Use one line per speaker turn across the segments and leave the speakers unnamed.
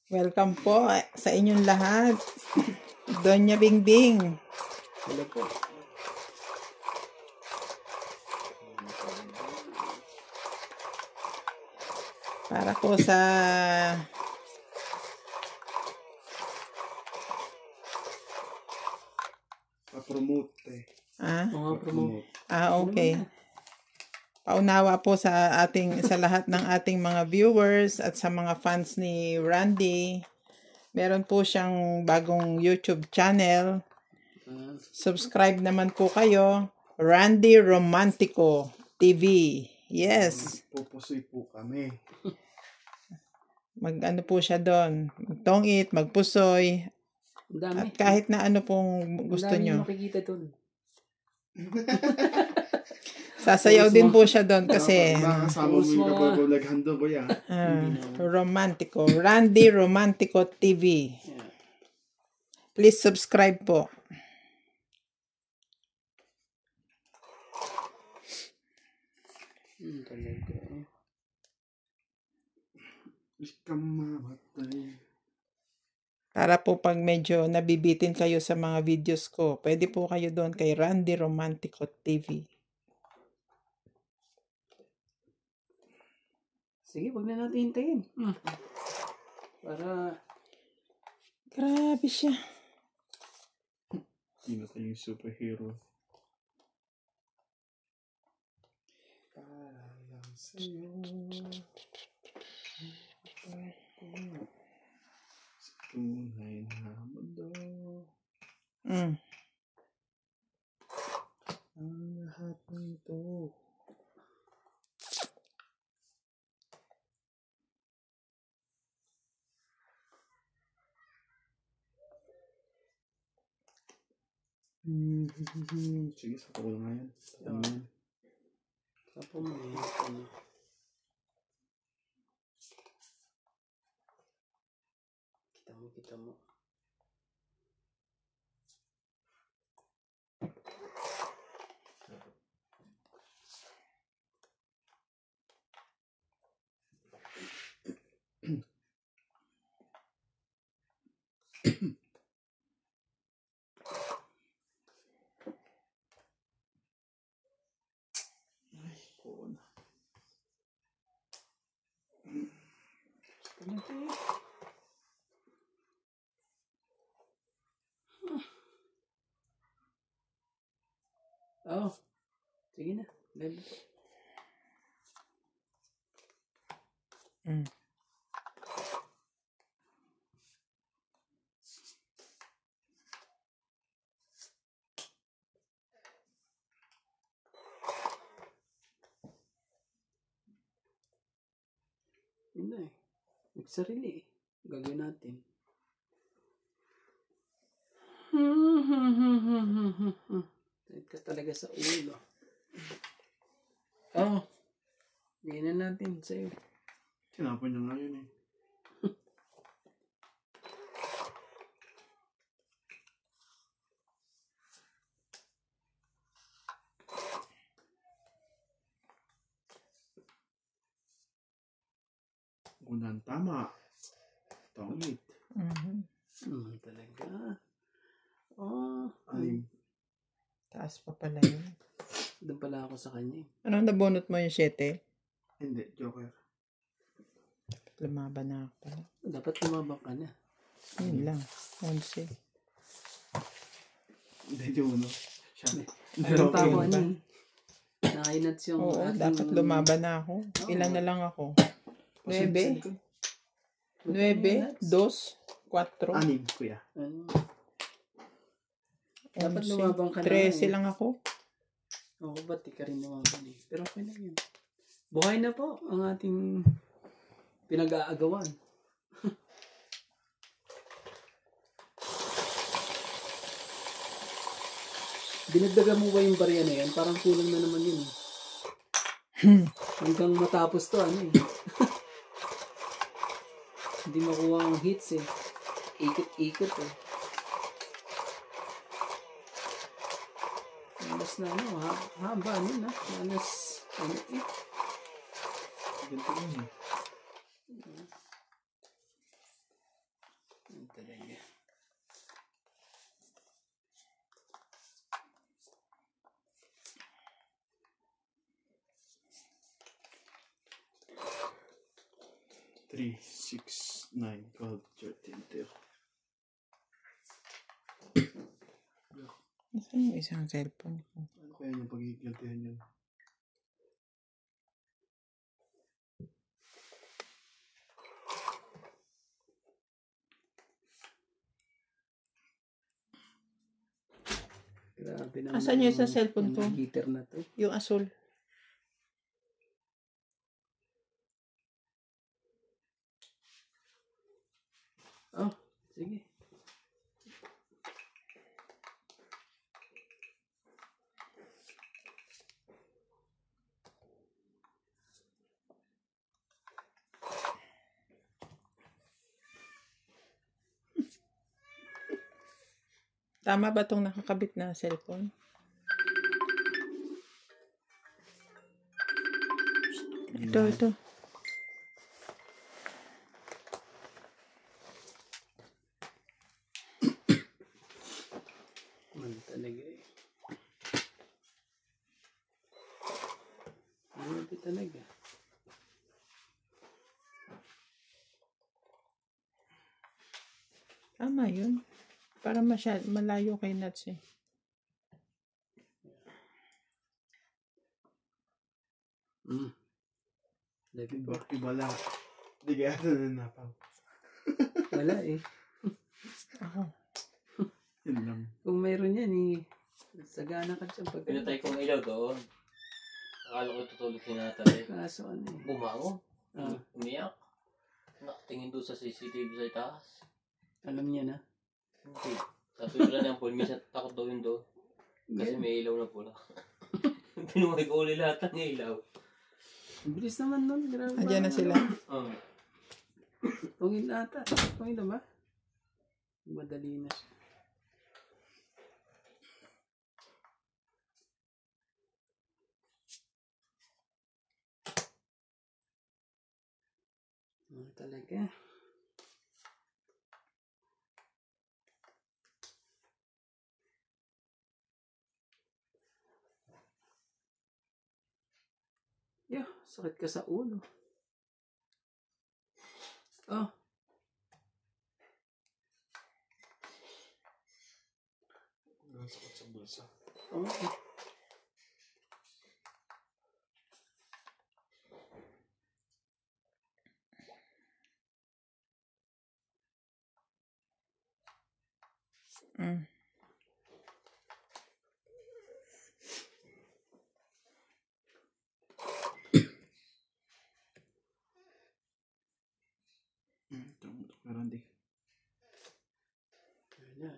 Welcome po sa inyong lahat. Donya Bingbing.
Hello po.
Para po sa
promote
Promote.
okay. Paunawa po sa lahat ng ating mga viewers at sa mga fans ni Randy. Meron po siyang bagong YouTube channel. Subscribe naman po kayo. Randy Romantico TV. Yes.
Pupusoy po kami.
Mag-ano po siya doon. Magtongit, magpusoy. At kahit na ano pong gusto nyo.
Makikita doon.
Sasayaw din po siya doon kasi
Makakasama mo yung kapag doon, kuya.
Romantico. Randy Romantico TV. Please subscribe po.
Talaga.
Ikamamatay.
Para po pag medyo nabibitin kayo sa mga videos ko, pwede po kayo doon kay Randy Romantico TV.
Sige, wag na natin hintayin. Para...
Grabe siya.
Sino tayong superhero? Para lang sa'yo. Sa tunay na mundo. Ang lahat ng ito. Sige, sapo ko na yan.
Sapo mo yan. Kita mo. Oh, sige na. Live. Yun na eh. Nagsarili eh. Gagawin natin. Tight ka talaga sa ulo. Oh. Bigyan na natin sa'yo.
Tinapon niya nga yun eh. Unang tama. Tongit.
Talaga. Oh.
Ay.
Taas pa pala yun.
Doon pala ako sa kanya eh.
Anong nabunot mo yung 7?
Hindi, Joker.
Lumaban na ako pala.
Dapat lumabang ka na.
Yun lang. 11.
Hindi, yung uno. Siya.
Anong tama niya? Nakainats yung
Oo, dapat lumaban na ako. Ilan na lang ako? 9? 9, 2, 4.
6, kuya.
Dapat lumabang ka na.
13 lang ako.
Oo, ba't di ka rin lumabang eh. Pero okay na yun. Buhay na po ang ating pinag-aagawan. Dinagdagan mo ba yung barya na yan? Parang kulang na naman yun. Hanggang matapos to, ano eh. Hindi makuha ang hits eh. Ikot-ikot eh. Alas na ano, haba ano na. Alas, ano eh.
yun eh.
Yan talaga.
Three, 6, 9, 12, 13, 13.
Nasaan yung isang cellphone ko?
Ano kaya yung pagkikiltihan yun?
Grabe naman.
Asan yung sa cellphone ko?
Yung heater na to.
Yung asul.
Oh, sige.
Tama ba itong nakakabit na cellphone? Ito.
Man talaga eh. Grabe talaga.
Tama yun. Para malayo kay Nuts eh.
Lagi
Iba,
ba?
iba lang. Hindi kaya ito nananapaw.
Wala eh.
Ako.
Yun lang.
Kung mayroon yan eh. Sagana ka dyan pag...
Pinatay kong ilaw doon. Akala ko tutulog si Natalie.
Kaso ano eh.
Bumangon.
Ah.
Umiyak. Nakatingin doon sa CCTV sa itaas.
Alam niya na.
Hindi. Sabi ko lang yung minsan takot daw yun doon. Kasi may ilaw na pula. Pinuhay ko uli lahat ng ilaw.
Ang bilis naman nun. Grabe.
Andiyan na sila.
Tungin ata. Tungin na ba? Madali na siya. Talaga. Yeah, sakit ka sa ulo. Oh.
Ang sakit sa bulsa.
Okay.
Mm.
Ito, meron din.
Wala.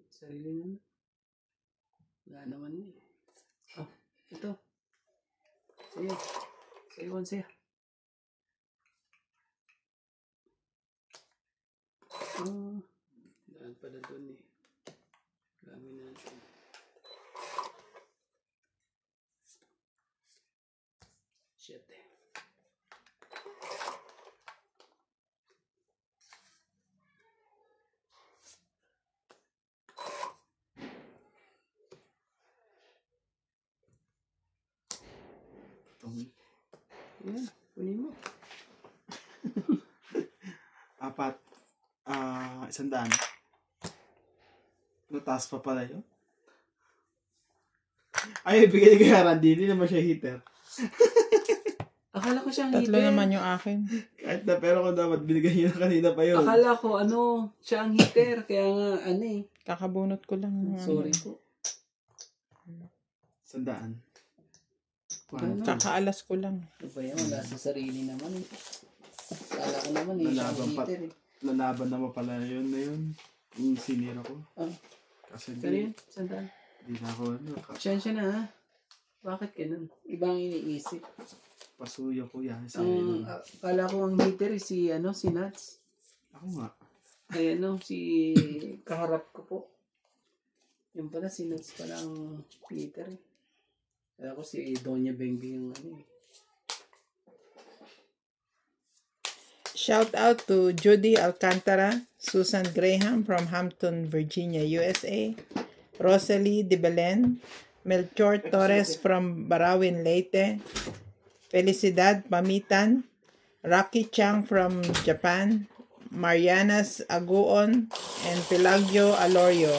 Sarili naman. Wala naman eh. Oh, ito. Sa'yo. Sa'yo, siya. Oh, daan pala doon eh. Dami natin. Shit eh.
Itong
Yan, kunin mo.
4, 100. Nataas pa pala yun. Ay, bigay ni kaya Randy. Hindi naman siya heater.
Akala ko siyang
Tatlo
heater.
naman yung akin.
Kahit na, pero kung dapat binigay niya na kanina pa yun.
Akala ko siya ang heater. Kaya nga, eh.
Kakabunot ko lang.
Sorry po.
100.
Ano?
Kakaalas ko lang.
Ano ba yan? Wala sa sarili naman eh. Akala ko naman eh, siya ang
Lalaban pa.
heater eh.
Lalaban naman pala yun na yun. Yung sinira ko.
Ah.
Kasi
Pero yun, sandaan.
Di na ako
Siyensya na ha. Bakit ganun? Ibang iniisip.
pasuyo ko yan.
Akala ko ang heater si Nuts.
Ako nga.
Ay si kaharap ko po. Yung pala, sinats pala ang Peter. Kaya ko si Doña Bengbing yung ano eh.
Shout out to Judy Alcantara, Susan Graham from Hampton, Virginia, USA, Rosalie de Belen, Melchor Torres from Barawin, Leyte, Felicidad Pamitan, Rocky Chang from Japan, Marianas Aguon, and Pelagio Alorio.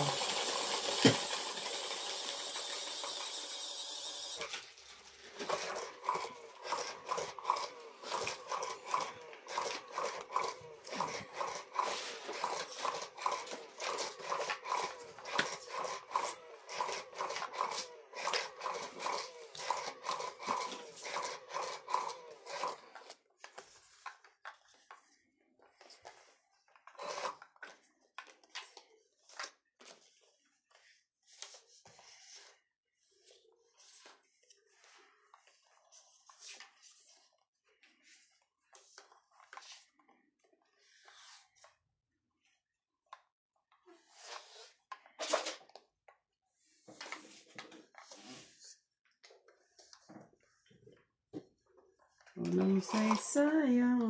Unang saysayang...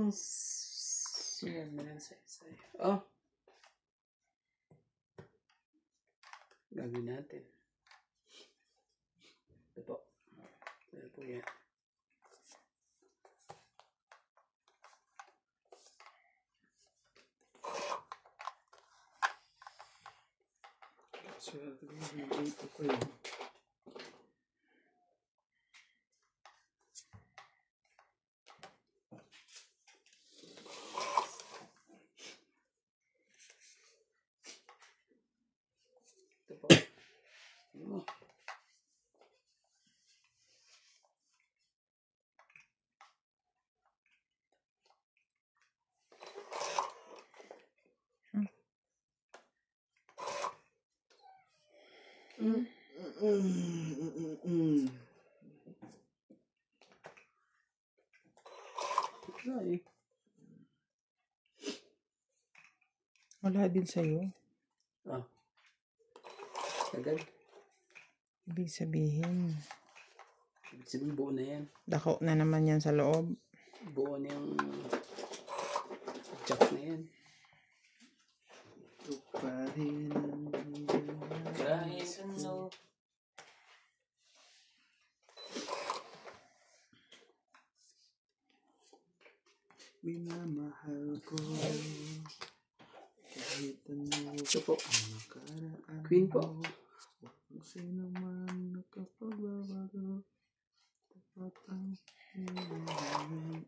Yan, unang saysay. Oh! Gagawin natin. Ito po. Ito po yan.
So, ito ko yun.
Ito po. Ano? Ay.
Wala din sa'yo.
Ah. Agad.
Ibig sabihin,
Ibig sabihin, buo na yan.
dako na naman yan sa loob.
Buo na yung jack na yan.
Ito pa rin ang
Kahit ano.
minamahal ko. Kahit ano
Ito po.
nakaraan
Queen po.
mo, kung sino man nakapagbabago, tapat ang hinahanap.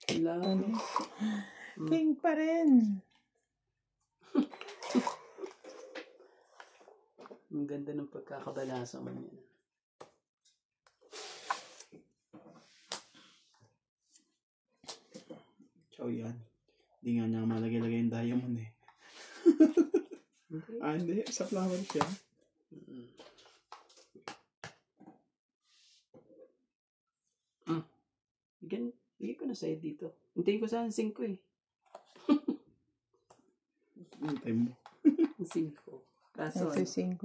Kailangan.
King pa rin.
Ang ganda ng pagkakabalasa mo niya.
Chow yan. Hindi nga niya malagay-lagay yung diamond eh. Ah, hindi. Sa flower siya.
Bigyan ko na sa'yo dito. Hintayin ko sana 5 eh.
Hintay mo.
5. Kaso,
Ito 5.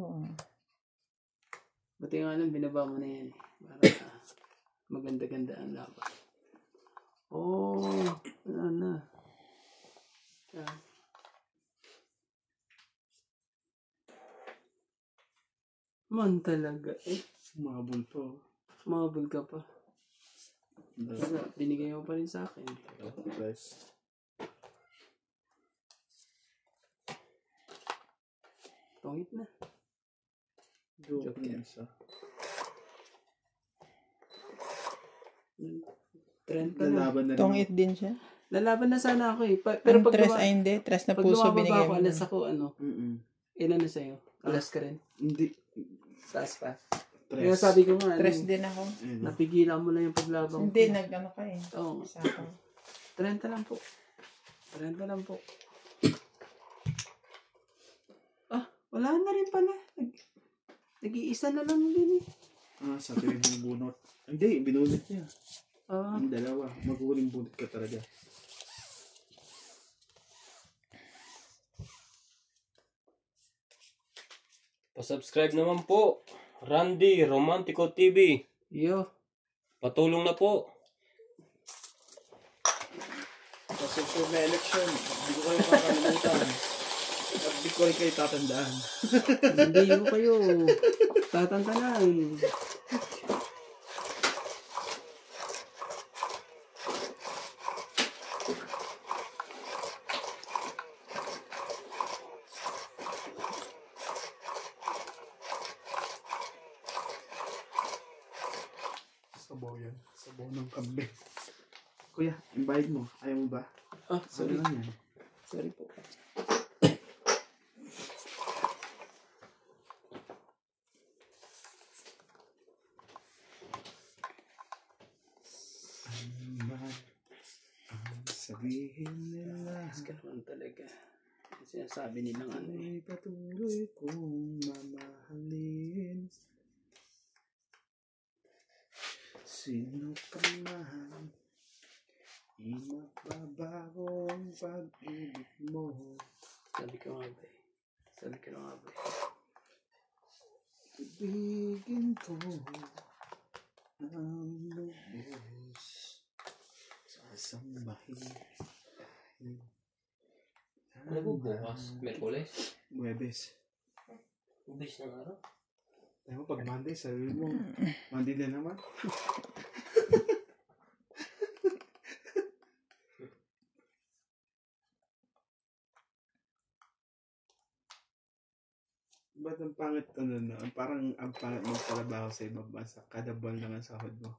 buti nga lang binaba mo na yan eh. Para maganda-ganda ang laban. Oh, wala na. Ah. Man talaga eh.
Mabul po.
Mabul ka pa. Wala, binigay mo pa rin sa akin.
Press.
Tungit na.
Joke
Joker.
na isa.
30 na.
Lalaban na rin.
Tongit din siya.
Lalaban na sana ako eh. Pero
Ang
pag
tres ay hindi. Tres na
pag
puso
lumababa
binigay
ako,
mo.
alas ako ano. Ilan na sa'yo? Alas ka rin.
Hindi.
Taas pa.
Tres.
Kaya sabi ko nga,
Tres din ako.
Ayun.
napigilan mo na yung paglaban ko.
Hindi, nag-ano ka eh.
Oo.
Isa ako.
30 lang po. 30 lang po. Ah, wala na rin pala. Nag-iisa na lang din eh.
Sa tuwing ng bunot. Hindi, binunot niya.
Ah,
Ang dalawa. Maghuling bunot ka talaga.
Pa-subscribe naman po. Randy Romantico TV.
yo.
Patulong na po.
Sa susunod na election, hindi ko kayo kakalimutan. At di ko rin kayo tatandaan.
Hindi ko kayo tatantanan.
Sabaw yan. Sabaw ng kambing. Kuya, invite mo. Ayaw mo ba?
Ah,
Sorry
sorry.
lang yan.
Sorry po.
Man, ang sabihin nila.
Ayos ka naman talaga. Yung sinasabi nilang ano eh.
Ay patuloy kong mamahalin. Sino ka man, di mababago ang pag-ibig mo.
Sabi ko nga ba eh. Sabi ko nga ba eh.
Ibigin ko ang lubos. Sasambahin.
Ano po bukas? Merkules?
Huwebes.
Ubis ng araw?
Tayo pag Monday, sabi mo, Monday na naman. Ba't ang pangit ano na? Parang ang pangit magtrabaho sa ibang bansa. Kada buwan lang ang sahod mo.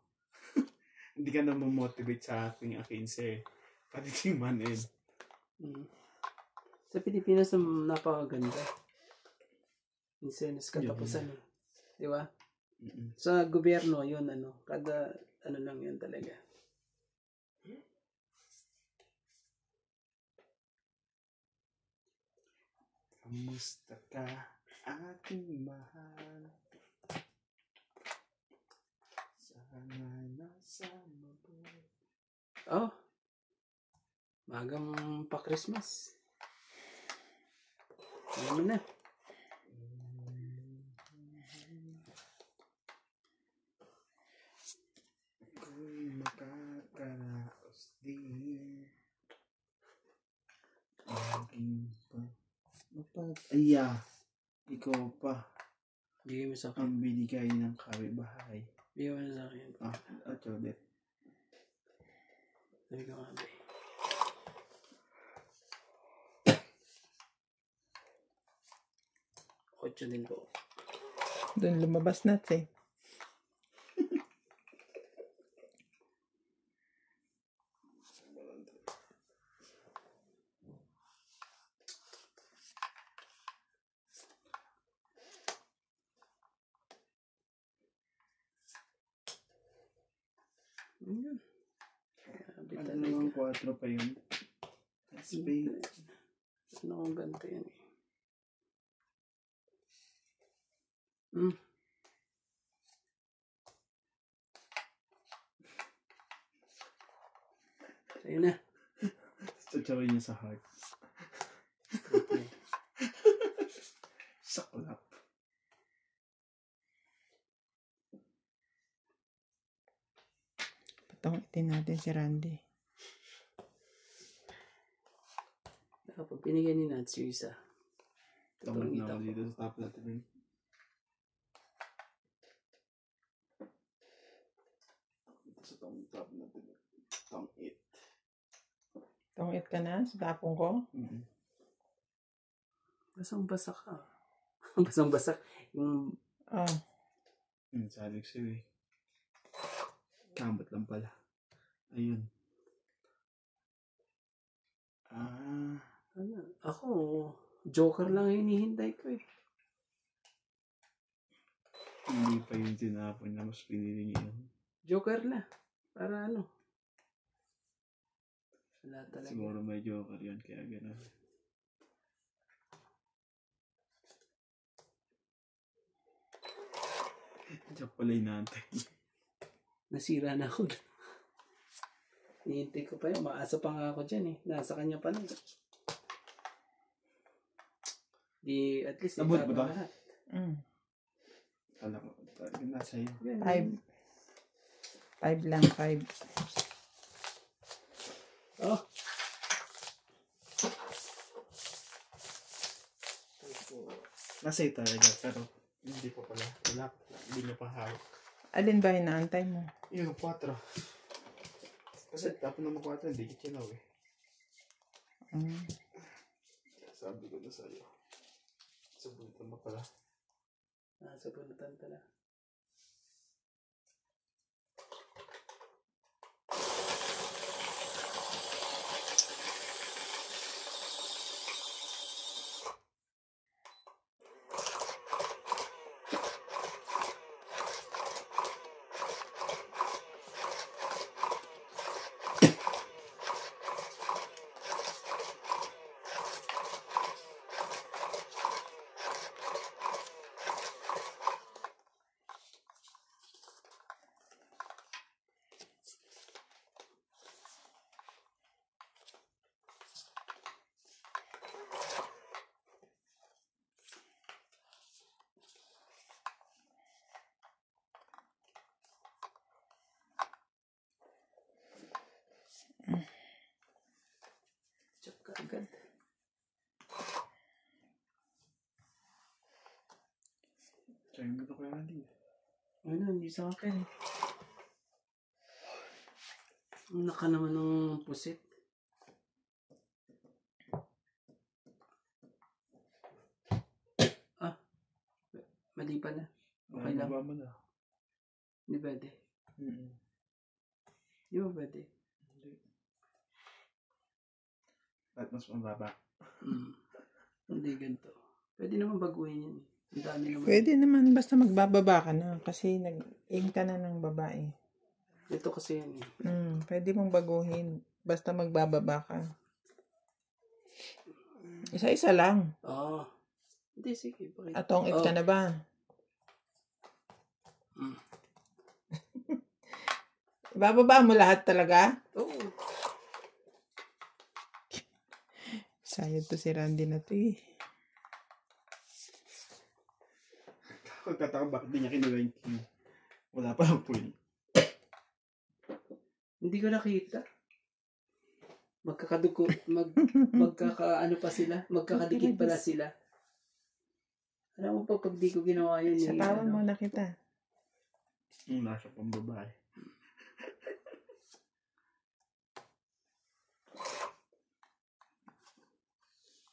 Hindi ka na mamotivate sa ating akinse. Pati timanin.
Mm. Sa Pilipinas, napakaganda. Insenos katapusan. eh. Di ba? Sa gobyerno, yun ano. Kada ano lang yun talaga.
Kamusta ka, aking mahal? Sana nasa mabuti.
Oh. Magang pa Christmas. Alam mo na.
Ako'y makakaraos din. Aking pa mapag-aya. Ikaw pa
Bigay mo sa akin.
ang binigay ng kawibahay.
Bigay mo na sa akin.
Chodet.
Sabi ko nga ba eh. Ocho din po.
Doon lumabas natin.
Ayan. Grabe
Ano
talaga.
naman 4 pa yun? Spade.
Ano kung ganito yan eh. Hmm. Sa'yo na.
Tsawin niya sa heart. Saklap.
Patungitin natin si Randy.
Kapag binigyan ni Nancy yung isa.
Tama
Tutulong
na ako
ito.
dito sa top natin. Sa top natin. Tong-it.
Tungit ka na sa tapong ko.
Basang-basak ka. Basang-basak. Yung
Oh,
Sabi ko sa'yo eh. Kamot lang pala. Ayun.
ano, ako, Joker lang hinihintay ko eh.
Hindi pa yung tinapon na mas pinili niya yun.
Joker na. Para ano. Wala talaga.
Siguro may joker yun, kaya gano'n. Diyan pala inaantay.
Nasira na ako. Hihintay ko pa yun. Maasa pa nga ako dyan eh. Nasa kanya pa na. Di, at least,
Nabot ba
itago
ba?
lahat.
Alam ko, talaga nasa iyo.
5. 5 lang, 5.
Oh,
Nasa iyo talaga, pero hindi pa pala. Wala, hindi niya pa hawak.
Alin ba inaantay mo?
Yung 4. Kasi tapos naman 4, hindi kitinaw eh. Sabi ko na sa'yo. Sabunutan mo pala.
nasa bunutan pala. Check ka agad.
Kaya yung gusto ko yung hindi.
Ano, hindi sa akin. Ang naka naman ng pusit. Ah, mali pa na. Okay lang.
Baba mo na.
Hindi pwede. Hindi ba pwede?
Hindi. At mas mababa.
Hindi ganito. Pwede naman baguhin yan. Ang dami naman.
Pwede naman, basta magbababa ka na. Kasi nag-aim ka na ng babae.
Ito kasi yan eh.
Pwede mong baguhin. Basta magbababa ka. Isa-isa lang.
Oo. Hindi, sige. Bakit?
Atong if ka na ba? Bababa mo lahat talaga?
Oo.
Sayad to si Randy na to eh.
Ako tataka bakit di niya kinuha yung king. Wala pa lang queen.
Hindi ko nakita. Magkakaano pa sila? Magkakadikit pala sila. Alam mo pa, pag di ko ginawa yun.
Sa tawag mo na kita.
Nasa pang babae.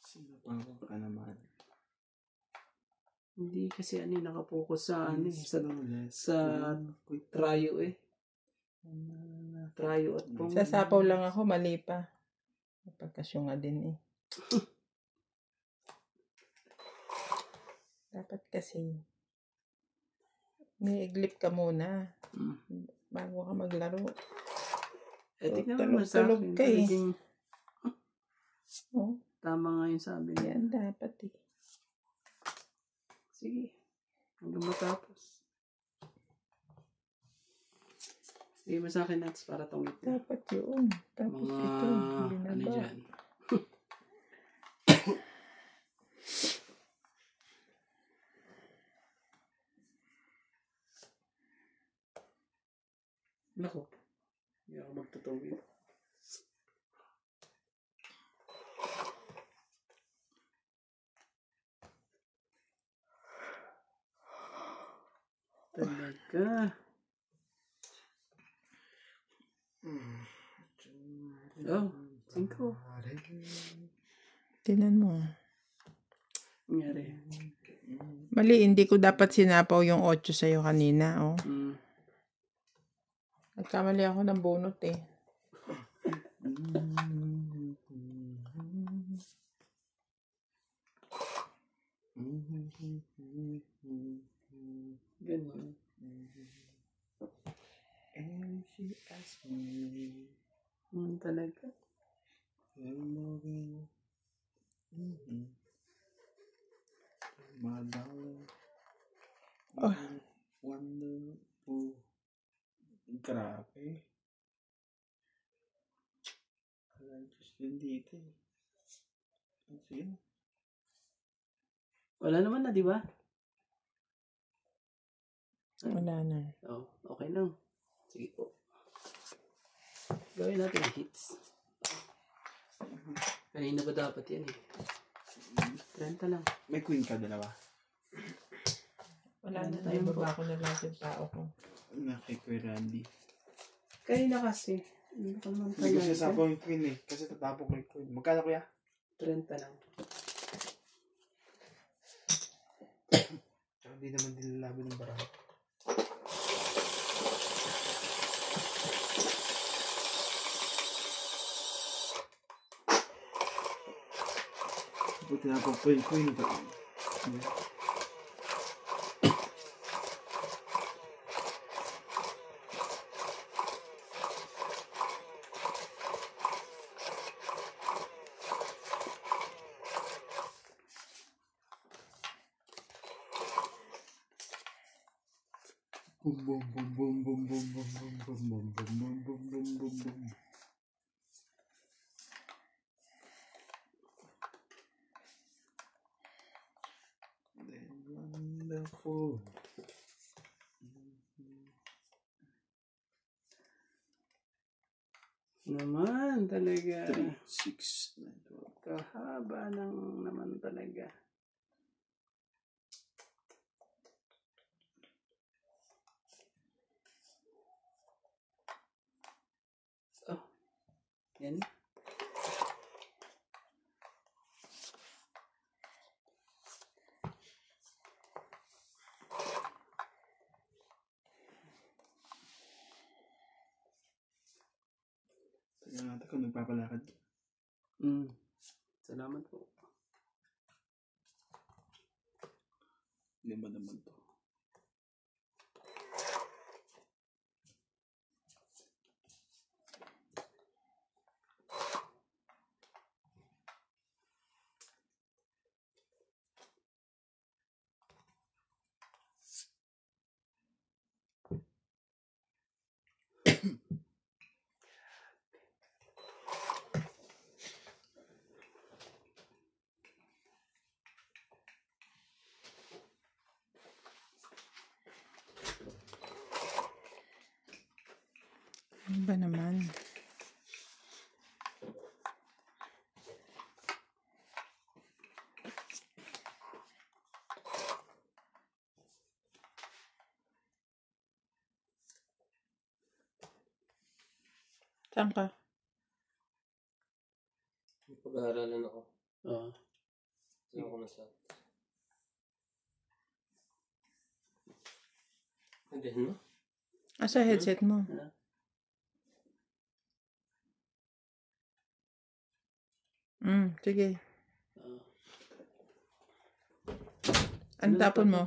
Sino pa ka naman?
Hindi kasi nakapokus sa sa trayo eh. Trayo at pong.
Sasapaw lang ako, mali pa. Pagkasyunga din eh. Dapat kasi may iglip ka muna bago ka maglaro.
Tignan mo sa akin.
Ka eh.
Tama nga yung sabi niya.
Yan dapat eh.
Sige. Hanggang matapos. Sige mo sa akin Nats para tungit na.
Dapat yun. Tapos
Mga
ito.
ano dyan. Nako. Hindi ako magtutungit. Talaga. Oh, 5.
Tinan mo.
Nangyari.
Mali, hindi ko dapat sinapaw yung 8 sa'yo kanina. Oh. Nagkamali ako ng bunot eh.
Ganun.
And she asked me.
Talaga.
Oh.
Wonderful. Grabe. Just yun dito eh. Sige.
Wala naman na, di ba?
Wala na.
Oh, okay lang. Sige po. Gawin natin ang hits. Kanina ba dapat yan eh? 30 lang.
May queen ka, dalawa.
Wala na tayo. Baba ko na lang yung tao ko.
Kay Kuya Randy.
Kanina kasi. Hindi ko naman
Hindi kasi sapo yung queen eh. Kasi tatapo ko yung queen. Magkano kuya?
30 lang.
Tsaka hindi naman dinalaban ng baraha. Buti na po yung queen. Boom boom boom boom boom boom boom boom boom boom boom boom boom boom boom. Wonderful.
Naman talaga.
3, 6, 9, 12.
Kahaba ng naman talaga. Oh. Yan.
Tignan natin kung nagpapalakad.
Salamat po.
5 naman to.
Ano ba naman? Saan ka?
Pag-aaralan ako.
Oo.
Saan ako nasa? Hindi, no?
Asa headset mo? Sige. Ano tapon mo?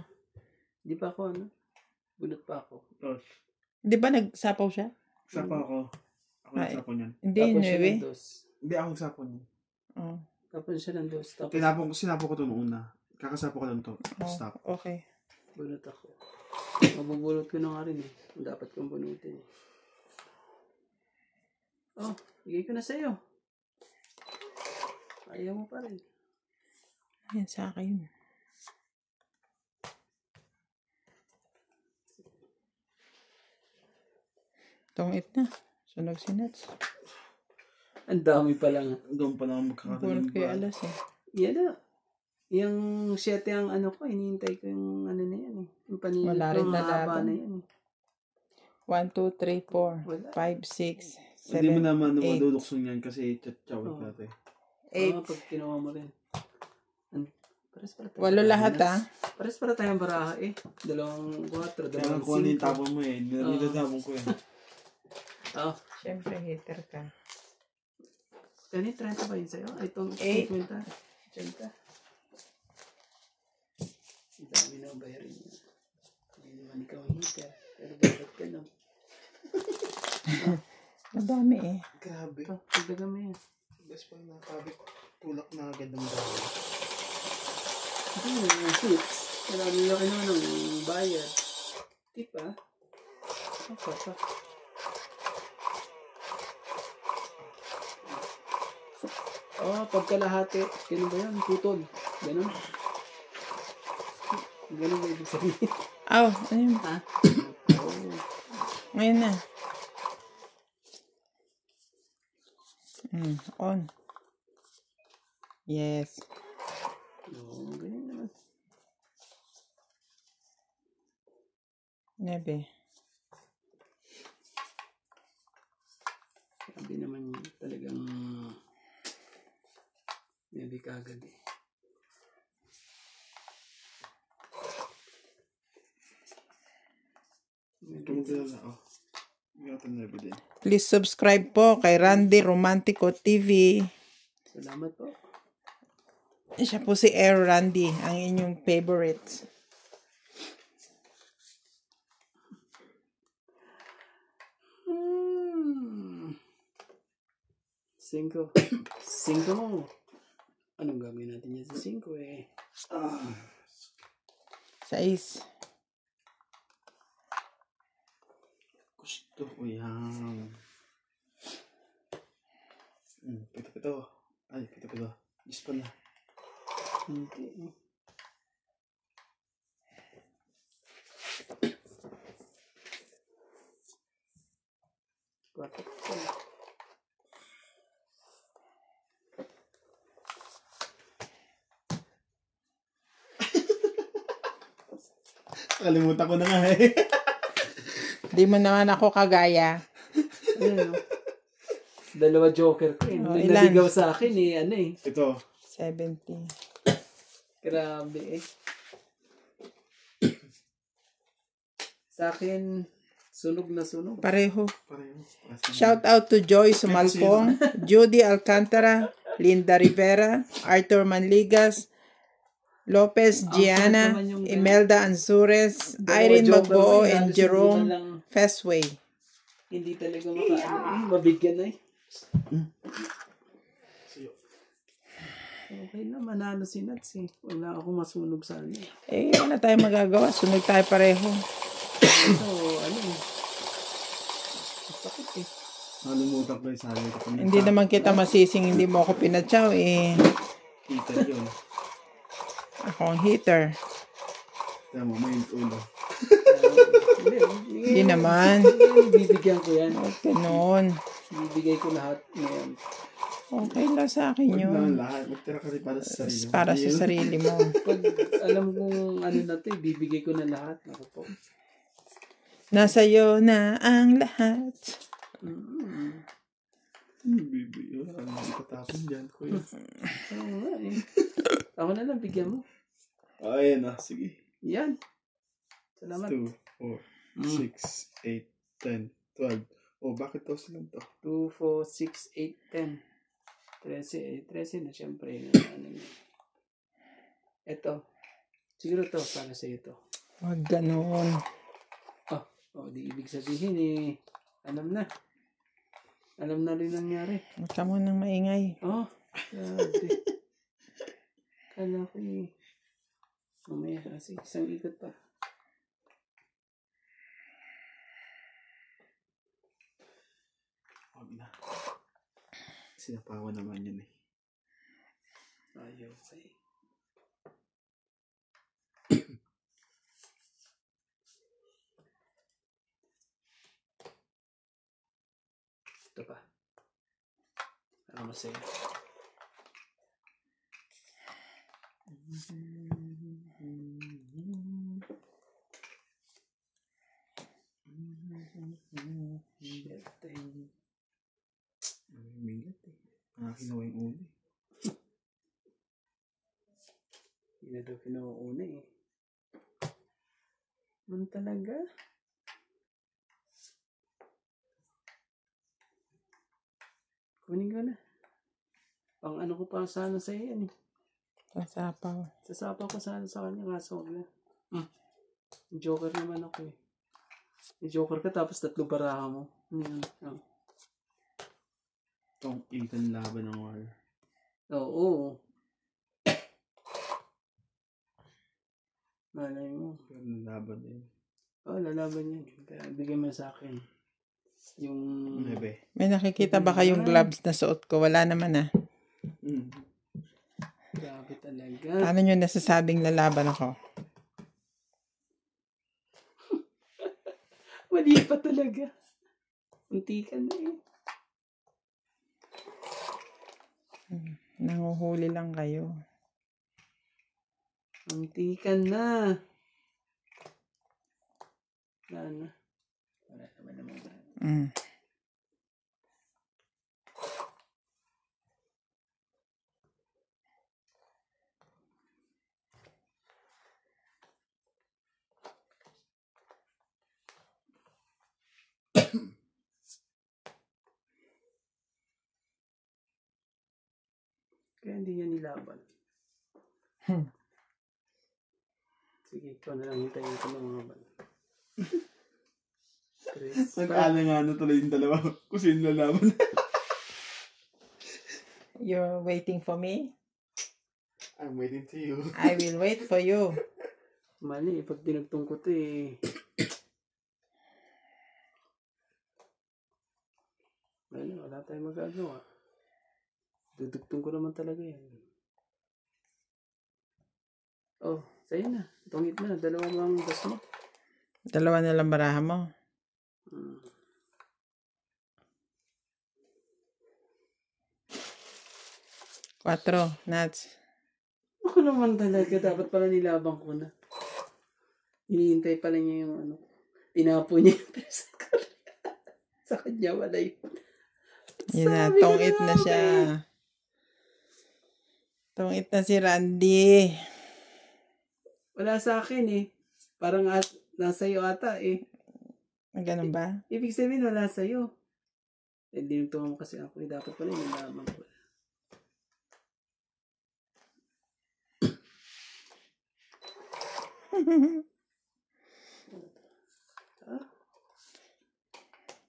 Di pa ako ano? Bunot pa ako.
Oh,
Di ba nagsapaw siya?
sapo ako. Ako
Ay.
nagsapon yan.
Hindi,
Tapos siya
9.
ng dos.
Hindi ako nagsapon yan.
Oh.
Tapos siya ng dos. Tapos
Sinapo ko to noong una. Kakasapo ko lang to.
Oh,
Stop.
okay.
bunot ako. Mabubulot ko na nga rin eh. Dapat kong bunutin eh. Oh, bigay ko na sa'yo. Ayaw mo pa rin.
Yan sa akin. Tungit na. Sunog si Nats.
Ang dami pa lang.
Doon pa lang
Bunot
magkakatalang
ko yung alas eh.
Yan na. Yung 7 ang ano ko, hinihintay ko yung ano na yan eh. Yung paninit
Wala
ko,
rin
ang haba
lalaban.
na yan eh.
1, 2, 3, 4,
Wala.
5, 6, 7,
Hindi mo naman
8.
madudukson yan kasi tsawag
Oh.
natin.
8.
Pag kinuha mo rin. Pares para tayo.
8 lahat ah.
Pares para tayong baraha eh. 2, 4, 2,
Kaya kung ano yung
5.
tapon mo eh. Nilatapon ko yan.
Oh,
Siyempre, hater ka.
ganit 30 ba yun sa'yo? Ay, itong
8.
50. 80. Ang dami na ang bayarin niya. Hindi naman ikaw ang hitter. Pero bakit ka lang?
Madami eh.
Grabe.
Ito, pagdagan mo yan.
Best pa nakabit. Tulak na agad ng dahil.
Yung seats. Laki naman ng bayad. Tip ah. Apa pa. Pagkalahati. Ganun ba yan? Putol. Ganun. Ganun ba ibig sabihin?
Aw, ano yun?
Ha?
Ngayon na. On. Yes.
Ganyan naman.
Nebe.
Sabi naman talagang maybe kagad eh.
Tumagala na. Ingatan na din.
Please subscribe po kay Randy Romantico TV.
Salamat po.
Siya po si Air Randy, ang inyong favorite.
Cinco. Cinco mo. Anong gagawin natin yan sa 5 eh?
6.
Gusto ko yan. Pito. Ay, pito. Diyos pa na.
Hindi. Kwarto.
Kalimutan ko na nga eh.
Di mo naman ako kagaya.
Ayan, no? 2 joker ko eh. May
Ilan?
naligaw sa akin eh. Ano eh.
Ito.
70.
Grabe eh. Sa akin, sunog na sunog.
Pareho.
Pareho.
Shout out to Joyce Malpong, Judy Alcantara, Linda Rivera, Arthur Manligas, Lopez Giana, Imelda Ansures, Irene Magboo, and Jerome Fesway.
Hindi talaga mabigyan na eh. Okay na, manalo si Nats eh. Wala ako masunog sa ano.
Wala tayong magagawa. Sunog tayo pareho.
So, ano eh. Sakit eh.
Nalimutan ko yung sabi ko.
Hindi naman kita masising hindi mo ako pinatsaw eh.
Kita yun.
Ako ang heater.
Kaya mo, may ulo.
Hindi naman.
Bibigyan ko yan.
Ganon.
Bibigay ko lahat ngayon.
Okay lang sa akin
Huwag
yun.
na lahat. Magtira ka rin para sa sarili mo.
Para sa sarili mo.
Pag alam kong ano na to, bibigay ko na lahat. Ako po.
Nasa'yo na ang lahat.
Bibi. Wala nang itatapon dyan, kuya.
Oo nga eh. Ako na lang, bigyan mo.
Ayan na. Sige.
Yan. Salamat.
2, 4, 6, 8, 10, 12. Oh, bakit to silang to?
2, 4, 6, 8, 10. 13 na siyempre. Ano yun. Ito. Siguro to, para sa ito.
Wag ganon.
Di ibig sabihin eh. Alam na. Alam na rin nangyari.
Huwag ka mo nang maingay.
Grabe. Kala ko eh. Mamaya kasi isang ikot pa.
Huwag na. Sinapawan naman yun eh.
Ayaw pa eh. Ito pa. Ano masaya? Shit.
Milat eh. Nakakinawa yung ulo eh.
Hindi na daw kinuuna eh. Man talaga? Kunin ko na. Pang ano ko pa sana sa yan eh.
Sasapaw.
Sasapaw ko sana sa kanya kaso wag na. Joker naman ako eh. Joker ka tapos 3 baraha mo. Ano yun?
Tong ikan laban ng war.
Oo. Malay mo.
Pero nalaban din.
Oo, lalaban yun. Kaya bigyan mo sa akin. Yung...
Nebe.
May nakikita ba kayong gloves na suot ko? Wala naman ah.
Grabe talaga.
Paano nyo nasasabing lalaban ako?
Mali pa talaga. Unti ka na eh.
Nanguhuli lang kayo.
Unti ka na. Wala na. Wala naman. Kaya hindi niya nilaban. Sige, ikaw na lang hintayin ko ng mga ban. Chris.
Nag-aala nga tuloy yung dalawa. Kung sino lalaban.
You're waiting for me?
I'm waiting to you.
I will wait for you.
Mali, pag dinagtong ko to eh. Wala tayong magagawa. Dudugtong ko naman talaga yan. Oh, sa'yo na. Tungit na. Dalawa lang gas mo.
Dalawa na lang baraha mo. 4, nuts.
Ako naman talaga. Dapat pala nilabang ko na. Hinihintay pala niya yung ano. Tinapo niya yung pesa ko. Sa kanya wala yun.
Yun na,
Sabi ko
tungit na
nga,
siya. Tungit na si Randy.
Wala sa akin eh. Parang nasa iyo ata eh.
Ganun ba?
Ibig sabihin wala sa iyo. Eh, dinugtungan mo kasi ako eh. Dapat pala yung lamang ko.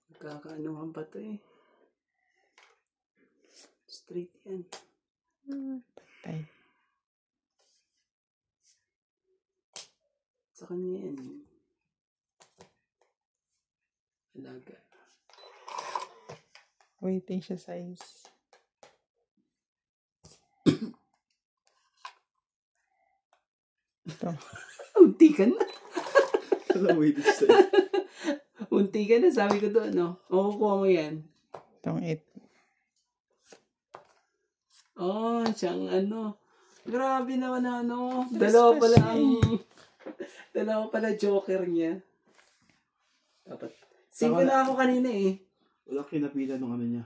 Magkakaanuhan pa to eh. Straight yan.
Patay.
Sa kanya yan. Alaga.
Waiting siya sa is. Ito.
Unti ka na.
Waiting sa'yo.
Unti ka na. Sabi ko doon, no? Makukuha mo yan.
Tungit.
Oh, siyang ano. Grabe naman na ano.
Tres
Dalawa pala joker niya. Dapat. 5 na ako kanina eh.
Wala kinapitan ng ano niya.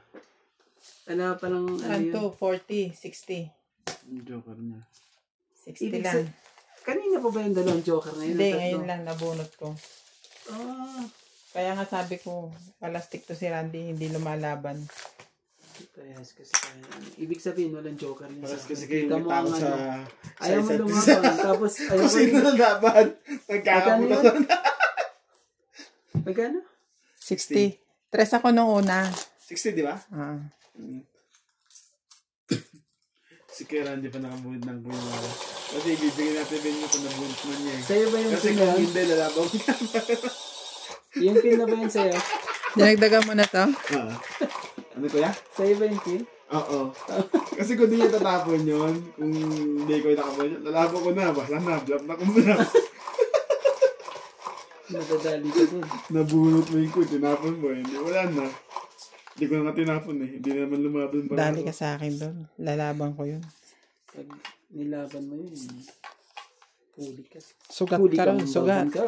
Wala palang ano
1,
yun.
2, 40, 60.
Yung joker niya.
60
Ibig
lang.
Kanina pa ba yung dalawang joker na yun?
Hindi,
Tatlo?
ngayon lang nabunot ko.
Ah.
Kaya nga sabi ko, palastik to si Randy, hindi lumalaban.
Parehas kasi tayo. Ibig sabihin, walang joker niya.
Parehas
sa
kasi
akin.
kayo
Kita mo
takot
ang
sa...
ano. Ayaw mo
isa't
lumaban.
isa.
Tapos, ayaw
Kung sino lalaban. Nagkakaputan.
Magkano?
60. 3 ako nung una.
60, di ba?
Ah.
Si Kira hindi pa nakabunod ng gumawa. Kasi ibibigay natin din yung panabunod mo niya eh.
Sa'yo ba yung
Kasi
pin
kung
na?
hindi, lalaban ko niya.
Yung pin na ba yun sa'yo?
Dinagdagan mo na to?
Ano kuya?
Sa'yo ba yung pin?
Oo. Kasi kung di niya tatapon yun, kung hindi ko nakabunod yun, lalaban ko na. Basta na, blap na ko muna.
Nadadali ka dun.
Nabunot mo yung kuya, tinapon mo. Hindi, wala na. Hindi ko na nga tinapon eh. Hindi naman lumaban pa.
Dali ka sa akin doon. Lalaban ko yun.
Pag nilaban mo yun, huli ka.
Sugat
Huli
ka rin, sugat.
ka.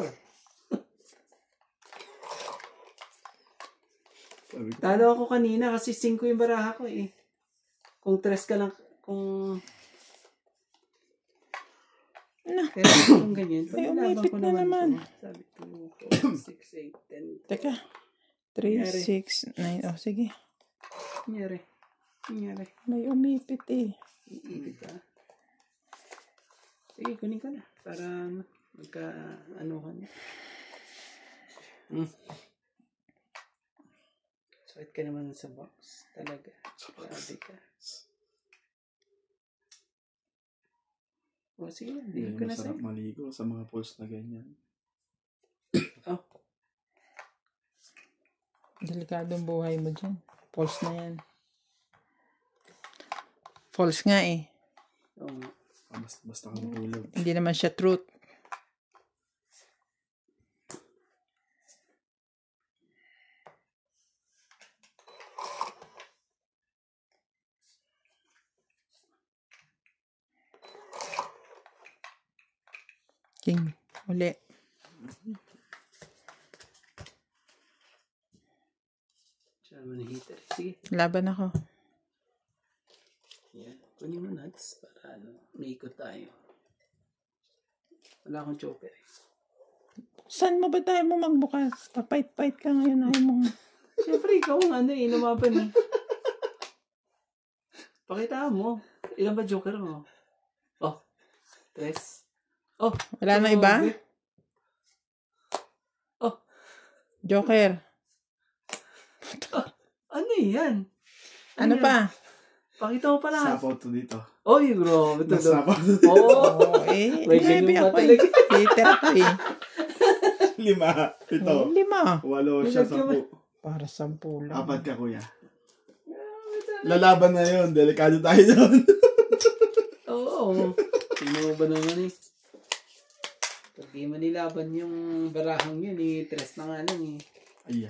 Sabi ko,
Talo ako kanina kasi 5 yung baraha ko eh. Kung 3 ka lang, kung... Pero kung ganyan, pag
Ay,
nilaban
umipit
ko
na naman.
to, sabi 2, 4, 6, 8, 10.
Teka. 3,
Nangyari.
6, 9. Oh, sige.
Nangyari.
May umipit eh.
Iipit ka. Sige, kunin ka na. Para magka-anuhan. Kahit ka naman sa box. Talaga. Grabe ka. O sige,
Hindi
hindi ko na
masarap
sa'yo.
maligo sa mga pools na ganyan.
Oh,
Delikadong buhay mo dyan. False na yan. False nga eh.
oo nga.
Basta kang hulog.
Hindi naman siya truth. King. Uli.
Siya naman ang hitter. Sige.
Laban ako.
Yan. Kunin mo nuts para may ikot tayo. Wala akong joker eh.
Saan mo ba tayo mo magbukas? Papait-pait ka ngayon. Ayaw mo.
Siyempre, ikaw ang lumaban eh. Pakita mo. Ilan ba joker mo? Oh. 3. Oh.
Wala na iba?
grabe. Oh.
Joker.
Ano yan?
Ano
yan?
pa?
Pakita mo pa lahat.
Sapaw to dito.
Oy, grabe to.
Nasapaw to.
Oo.
Oo, eh.
May
Grabe
ganyan pa
ako eh.
talaga.
Hater ako eh.
5. Ito.
5.
8 siya, 10.
Para 10 lang.
4 ka, kuya. Lalaban na yun. Delikado tayo doon.
Oo. Tingnan mo ba naman eh. Pag di manilaban yung barahang yun eh. 3 na nga lang eh.
Ay,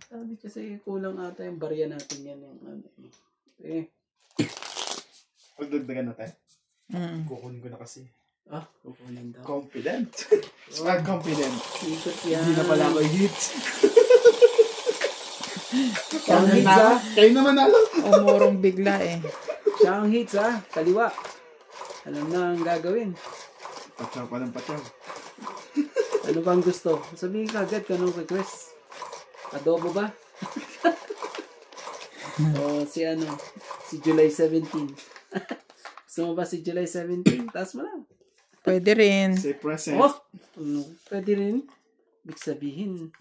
Sabi kasi kulang ata yung barya natin yan. Yung ano eh.
pagdagdagan natin.
Mm.
Kukunin ko na kasi.
Ah, kukunin daw.
Confident. Smart confident.
Ikot yan.
Hindi na pala ako hit.
Siya ang hits ah.
Kayo naman nalo.
Umurong bigla eh.
Siya ang hits ah. Kaliwa. Alam na ang gagawin.
Patsaw pa ng patsaw.
Ano bang gusto? Sabihin ka agad kung anong request. Adobo ba? O si si July 17. Gusto mo ba si July 17? Taas mo lang.
Pwede rin.
Say present.
Oh! Pwede rin. Ibig sabihin,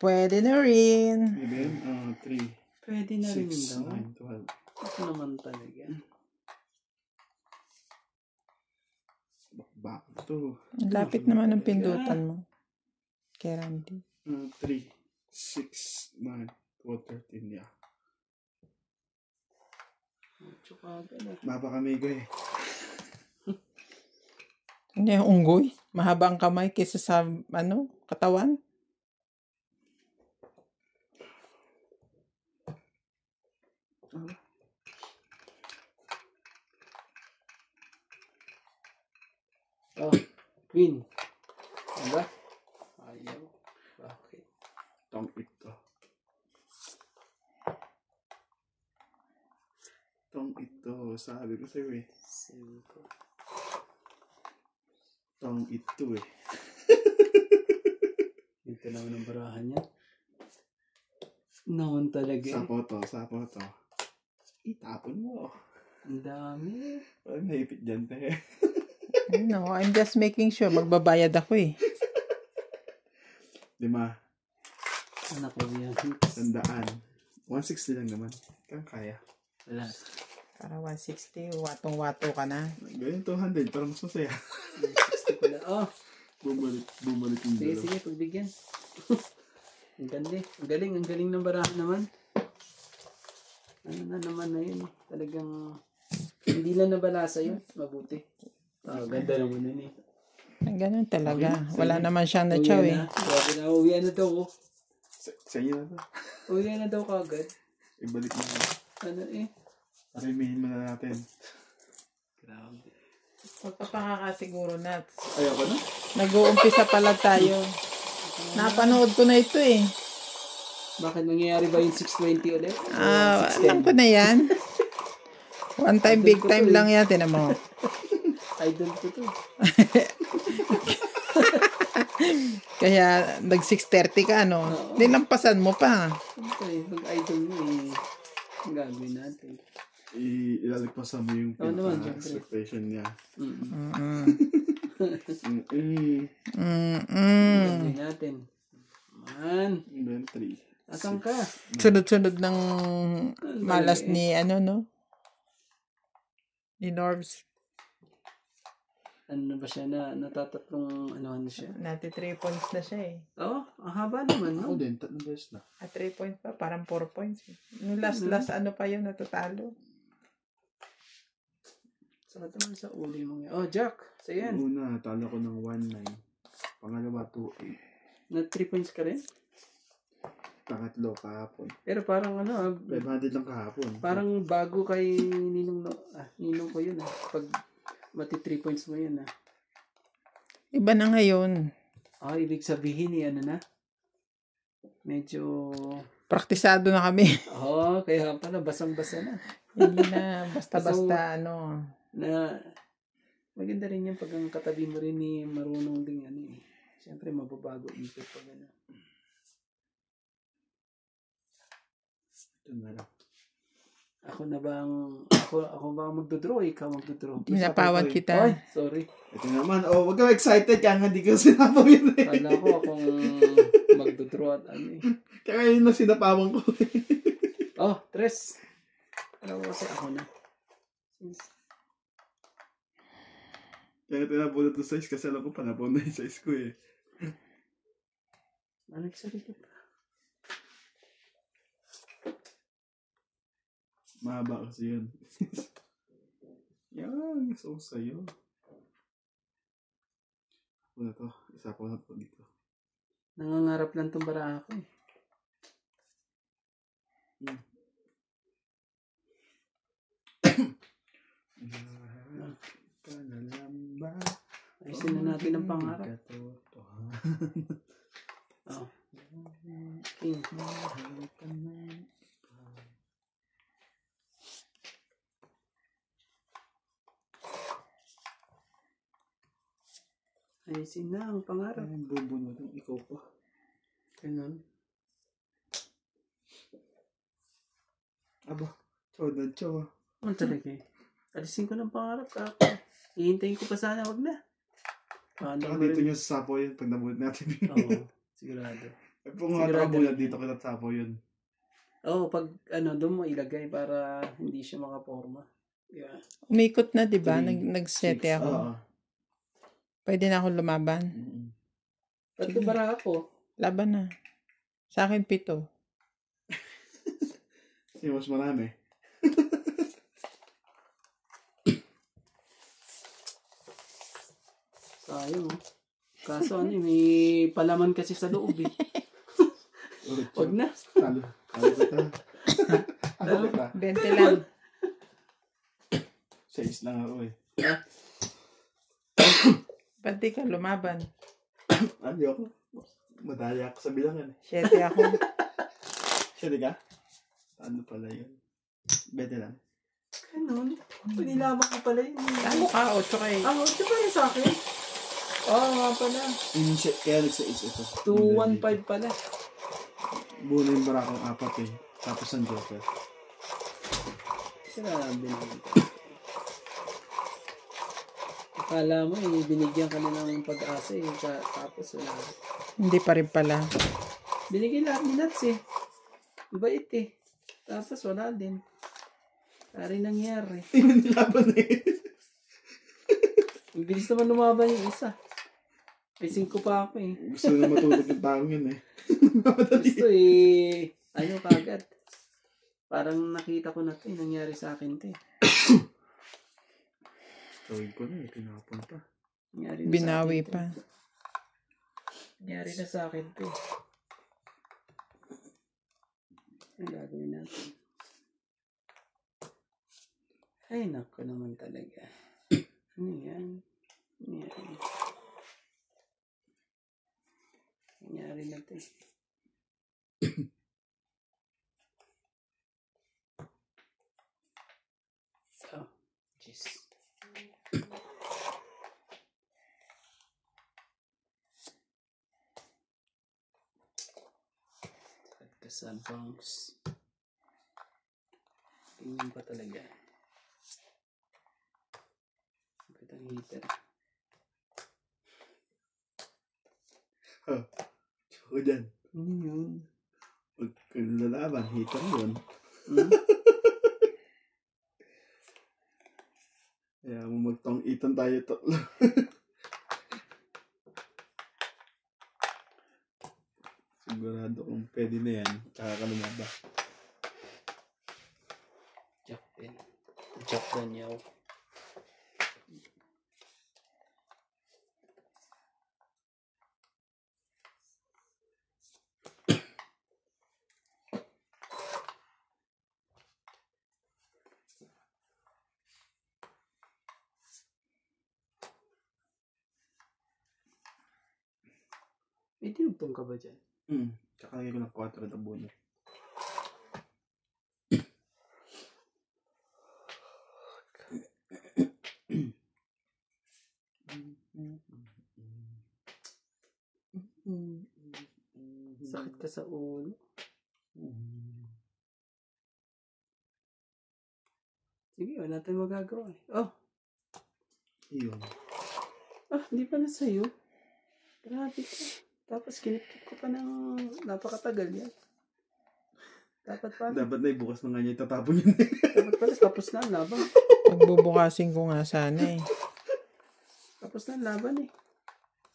Pwede na rin.
Even, 3,
Pwede na rin
6,
daw.
9, 12.
Ito naman talaga.
Back to.
Lapit naman ng pindutan mo. Kay Randy.
3, 6, 9, 12, 13, yeah.
Tsaka gano'n.
Baba kami ko eh.
Ano yung unggoy? Mahaba ang kamay kaysa sa, katawan?
Oh, Queen. Diba? Ayaw. Bakit?
Tong ito. Tong ito. Sabi ko sa'yo eh.
5.
Tong ito eh.
Ito naman ang barahan niya. Naman talaga eh.
Sapo to. Itapon mo.
Ang dami.
Parang naipit dyan te.
No, I'm just making sure. Magbabayad ako eh.
5.
Anak ko yan.
100. 160 lang naman. Kaya.
Wala.
Para 160, watong-wato ka na.
Ganyan 200. Parang mas masaya.
60 pala. Oh,
Bumalik yung
sige,
dalawa.
sige. Pagbigyan. Ang ganda eh. Ang galing ng barahan naman. Ano na naman na yun. Talagang hindi lang nabalasa yun. Mabuti. Ganda naman yun eh.
Ang ganun talaga.
Okay,
Wala
sige.
naman siyang na-chow eh.
Grabe na. Uwian na daw ko.
Sa inyo na to.
Uwian na daw kagad.
Ibalik mo na.
Ano eh.
Parimihin mo na natin.
Grabe.
Magpapakakasiguro na.
Ayoko na.
Nag-uumpisa pala tayo. Napanood ko na ito eh.
Bakit nangyayari ba yung 620 ulit?
Alam ko na yan. One time, big time lang yan. Tinan mo.
Idol ko to.
Kaya nag-6:30 ka, nilampasan mo pa.
Okay, pag-idol mo eh. Ang gagawin natin.
Ilaligpasan mo yung
Oo naman,
expectation niya.
Mm.
Mm-mm.
Gagawin natin. Man.
Inventory.
Asan ka?
Sunod-sunod ng malas ni no? Ni Norbs.
Ano ba siya na natatatlong ano siya?
Nati 3 points na siya eh.
Oo, ang haba naman,
Ako
no?
din, 3 beses na.
3 points pa, parang 4 points. Yung last ano pa yun, natatalo.
Sakit naman sa uli mo yan. Oh, Jack, so yan.
Una, talo ko ng 1-9. Pangalawa, 2-8.
Na 3 points ka rin?
Pangatlo, kahapon.
Pero parang
500 lang kahapon.
parang bago kay Ninong, Ninong ko yun Pag mati 3 points mo yun
Iba na ngayon.
Ibig sabihin na? Medyo...
Praktisado na kami.
Kaya pala, basang-basa na.
Hindi na, basta-basta,
Na, maganda rin yan pag ang katabi mo rin ni marunong ding Siyempre, mababago ikot pag
Ito na lang.
Ako ba ang magdodraw? Ikaw magdodraw?
Tinapawad kita.
Ay, sorry.
Ito naman. Wag kang excited kaya hindi ko sinapaw yun eh.
Kala ko akong magdodraw at
Kaya yun na sinapawan ko
Tres. Alam ko kasi ako na.
Kaya tinapulot ng size kasi alam ko panapon na yung size ko eh.
Nagsalita pa.
Mahaba kasi yun. Yan, so sa'yo. Ako na to. Isa ko na to dito.
Nangangarap lang itong bara ako
Ka na lang ba?
Ayusin na natin ang pangarap. King. Ayusin na ang pangarap.
Ay, bubunod ng ikaw pa.
Ganun.
Aba, chow na chow.
Ano talaga Alisin ko ng pangarap ka. Hihintayin ko pa sana, wag na.
Saka dito nyo sa sapo yun pag nabulit natin.
Oo, sigurado.
Kung nga muna dito kita sapo yun.
Pag doon mo ilagay para hindi siya makaporma. Yeah.
Umikot na, di ba? Nag-sete ako.
Oo.
Pwede na ako lumaban.
Tatlo bara ako.
Laban na. Sa akin, 7.
Kasi mas marami.
Sayang Kaso may palaman kasi sa loob Wag na.
Talo kita. Talo kita.
20 lang.
6 lang ako eh.
Ba't di ka lumaban?
Hindi ako. Madali ako sa bilangan.
7 ako.
Siya ka? Ano pala yun? 20 lang.
Ganun. Panilaman ko pala yun.
Talo ka, 8 kayo.
8 pa rin sa akin. Nga pala.
Kaya nagsa-is ito.
215 pala.
Buo na yung barakong 4 eh. Tapos ang joker.
Sinabi naman. Akala mo binigyan ka na ng pag-asa tapos wala.
Hindi pa rin pala.
Binigyan lahat ni Nats Bait Tapos wala din. Kari nangyari.
Hindi mo nilaban eh.
Ang bilis naman lumaban yung isa. May 5 pa ako
Gusto na matulog yung taong yun eh.
Gusto kagad. Parang nakita ko na ito nangyari sa akin ito
Tawid ko na tinapon pa.
Binawi pa.
Nangyari na sa akin ito Ang gagawin natin. Ay, nako naman talaga. Ano yan? Nangyari na ito Jeez. Kasabang. Tingin pa talaga. Ang heater.
Ako dyan.
Hindi yun.
Huwag kang lalaban. Hater yun. Kaya magtong-itan tayo tatlo. Sigurado kung pwede na yan. Kakakalumaba.
Jack Daniel. May tinugtong ka ba dyan?
Tsaka lagyan ko ng 4 na buno.
Sakit ka sa ulo. Sige, wala tayong magagawa eh. Oh,
Iyon.
hindi pa na sa'yo. Grabe ka. Tapos kinipit ko pa ng napakatagal yan. Dapat pa.
Dapat na ibukas na nga niya itatapon yun.
Dapat pala tapos na ang laban.
Pagbubukasin ko nga sana eh.
Tapos na ang laban eh.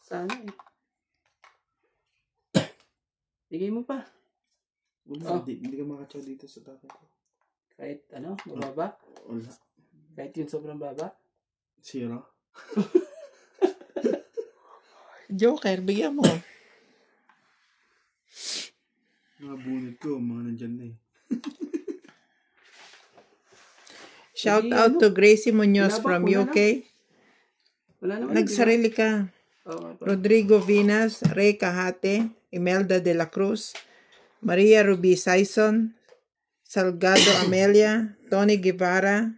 Sana eh. Bigay mo pa.
Hindi ka makatsaw dito sa takot ko.
Kahit ano, mababa.
Wala.
Kahit yun sobrang baba.
0.
Joker, bigyan mo.
Mga bunot ko, mga nandyan na eh.
Shout out to Gracie Munoz
Binabak
from
ko na
UK.
Wala naman.
Nagsarili ka.
Oo,
Rodrigo Vinas, Ray Cajate, Imelda de la Cruz, Maria Ruby Saison, Salgado Amelia, Tony Guevara,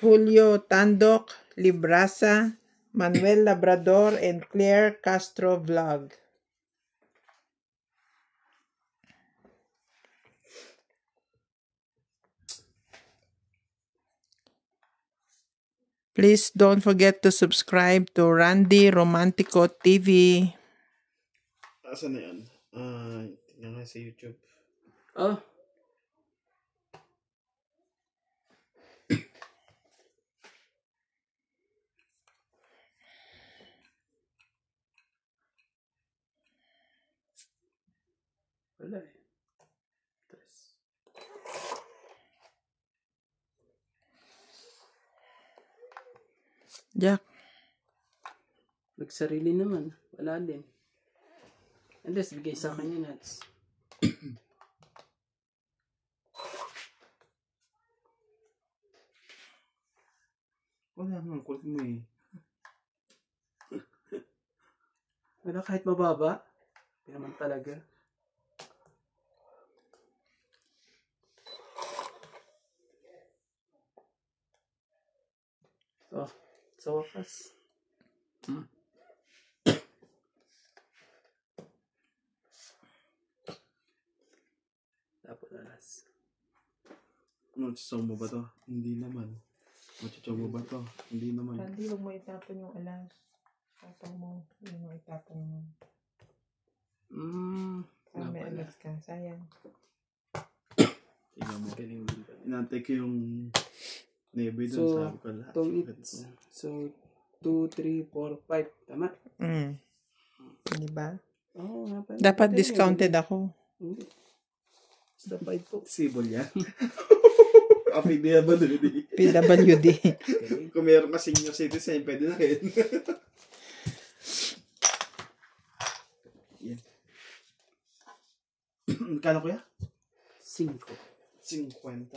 Julio Tandok, Librasa, Manuel Labrador, and Claire Castro Vlog. Please don't forget to subscribe to Randy Romantico TV.
Asan na yan? Tingnan nga sa YouTube.
Oh. Wala eh.
Jack.
Nagsarili naman. Wala din. Unless bigay sa akin yung nuts.
Wala naman, kulit mo eh.
Wala kahit mababa. Hindi naman talaga. Oh, sa wakas. Dapat nalas.
Matsatsaw mo ba to? Hindi naman. Matsatsaw mo ba to? Hindi naman.
Randy, huwag mo itapon yung alas. Tapon mo. Huwag mo itapon mo. May alas ka. Sayang.
Tingnan mo.
Galing din pala.
Inantay ko yung nebe doon,
So,
sabi ko lahat.
Itong it's, so, 2, 3, 4, 5. Tama?
Diba?
Oo, nga pala.
Dapat discounted ako.
Hindi. Basta 5 po.
Sibol yan. PWD.
PWD.
Kung meron ka senior citizen, pwede na rin. Yan. Kano kuya?
5.
50.